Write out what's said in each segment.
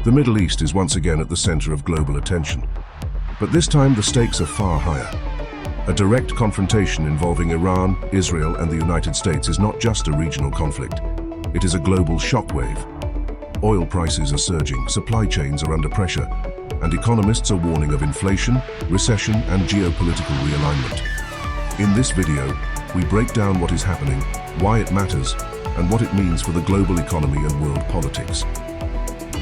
The Middle East is once again at the center of global attention. But this time the stakes are far higher. A direct confrontation involving Iran, Israel, and the United States is not just a regional conflict. It is a global shockwave. Oil prices are surging, supply chains are under pressure, and economists are warning of inflation, recession, and geopolitical realignment. In this video, we break down what is happening, why it matters, and what it means for the global economy and world politics.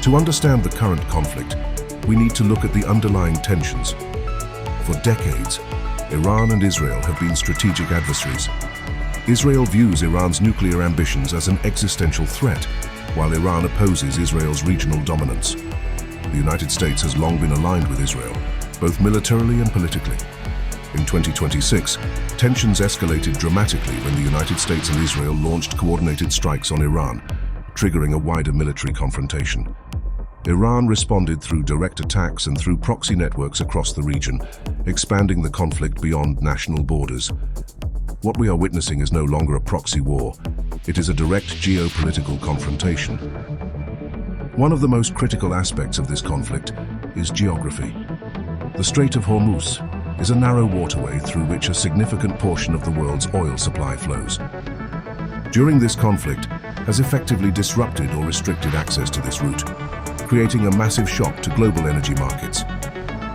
To understand the current conflict, we need to look at the underlying tensions. For decades, Iran and Israel have been strategic adversaries. Israel views Iran's nuclear ambitions as an existential threat, while Iran opposes Israel's regional dominance. The United States has long been aligned with Israel, both militarily and politically. In 2026, tensions escalated dramatically when the United States and Israel launched coordinated strikes on Iran, triggering a wider military confrontation. Iran responded through direct attacks and through proxy networks across the region, expanding the conflict beyond national borders. What we are witnessing is no longer a proxy war. It is a direct geopolitical confrontation. One of the most critical aspects of this conflict is geography. The Strait of Hormuz is a narrow waterway through which a significant portion of the world's oil supply flows. During this conflict has effectively disrupted or restricted access to this route, creating a massive shock to global energy markets.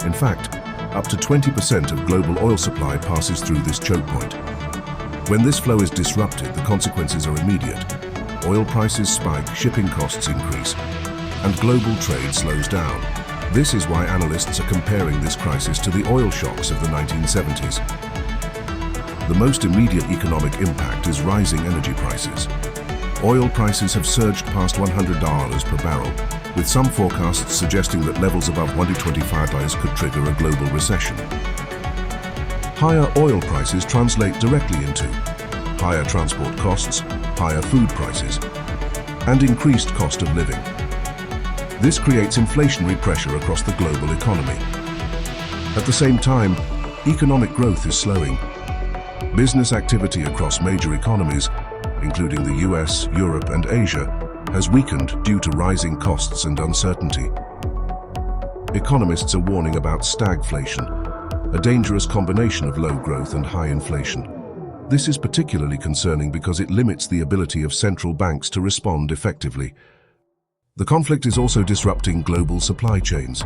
In fact, up to 20% of global oil supply passes through this choke point. When this flow is disrupted, the consequences are immediate. Oil prices spike, shipping costs increase, and global trade slows down. This is why analysts are comparing this crisis to the oil shocks of the 1970s. The most immediate economic impact is rising energy prices. Oil prices have surged past $100 per barrel, with some forecasts suggesting that levels above $125 could trigger a global recession. Higher oil prices translate directly into higher transport costs, higher food prices, and increased cost of living. This creates inflationary pressure across the global economy. At the same time, economic growth is slowing. Business activity across major economies, including the US, Europe, and Asia, has weakened due to rising costs and uncertainty. Economists are warning about stagflation, a dangerous combination of low growth and high inflation. This is particularly concerning because it limits the ability of central banks to respond effectively. The conflict is also disrupting global supply chains.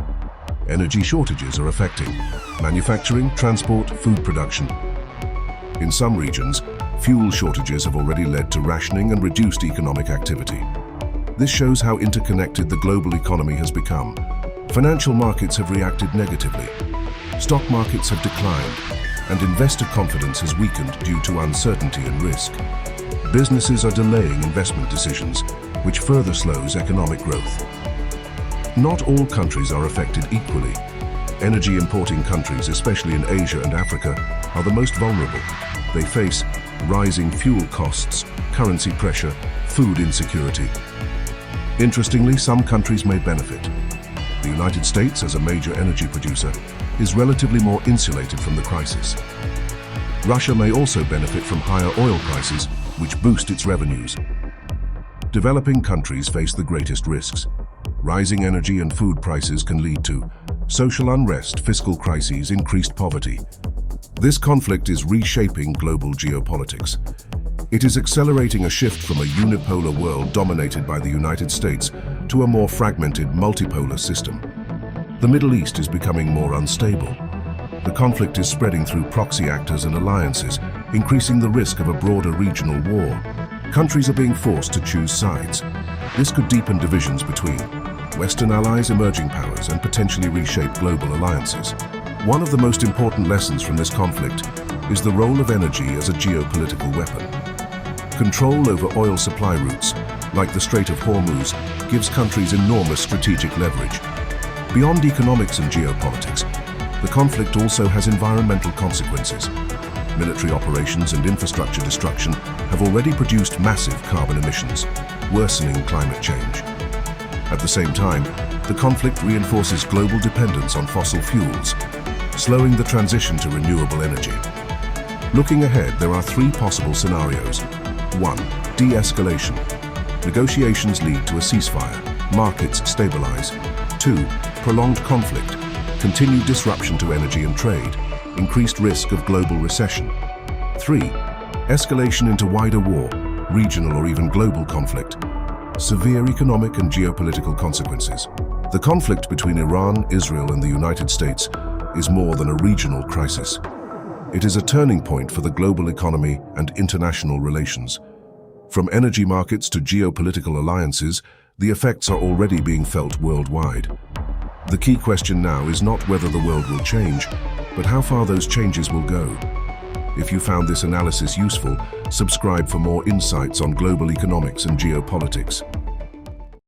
Energy shortages are affecting manufacturing, transport, food production. In some regions, fuel shortages have already led to rationing and reduced economic activity. This shows how interconnected the global economy has become. Financial markets have reacted negatively. Stock markets have declined, and investor confidence has weakened due to uncertainty and risk. Businesses are delaying investment decisions, which further slows economic growth. Not all countries are affected equally. Energy importing countries, especially in Asia and Africa, are the most vulnerable. They face rising fuel costs, currency pressure, food insecurity. Interestingly, some countries may benefit. The United States, as a major energy producer, is relatively more insulated from the crisis. Russia may also benefit from higher oil prices, which boost its revenues. Developing countries face the greatest risks. Rising energy and food prices can lead to social unrest, fiscal crises, increased poverty. This conflict is reshaping global geopolitics. It is accelerating a shift from a unipolar world dominated by the United States to a more fragmented, multipolar system. The Middle East is becoming more unstable. The conflict is spreading through proxy actors and alliances, increasing the risk of a broader regional war. Countries are being forced to choose sides. This could deepen divisions between Western allies, emerging powers, and potentially reshape global alliances. One of the most important lessons from this conflict is the role of energy as a geopolitical weapon. Control over oil supply routes, like the Strait of Hormuz, gives countries enormous strategic leverage. Beyond economics and geopolitics, the conflict also has environmental consequences. Military operations and infrastructure destruction have already produced massive carbon emissions, worsening climate change. At the same time, the conflict reinforces global dependence on fossil fuels, slowing the transition to renewable energy. Looking ahead, there are three possible scenarios. 1. De-escalation. Negotiations lead to a ceasefire. Markets stabilize. 2. Prolonged conflict. Continued disruption to energy and trade. Increased risk of global recession. 3. Escalation into wider war, regional or even global conflict. Severe economic and geopolitical consequences. The conflict between Iran, Israel, and the United States is more than a regional crisis. It is a turning point for the global economy and international relations. From energy markets to geopolitical alliances, the effects are already being felt worldwide. The key question now is not whether the world will change, but how far those changes will go. If you found this analysis useful, subscribe for more insights on global economics and geopolitics.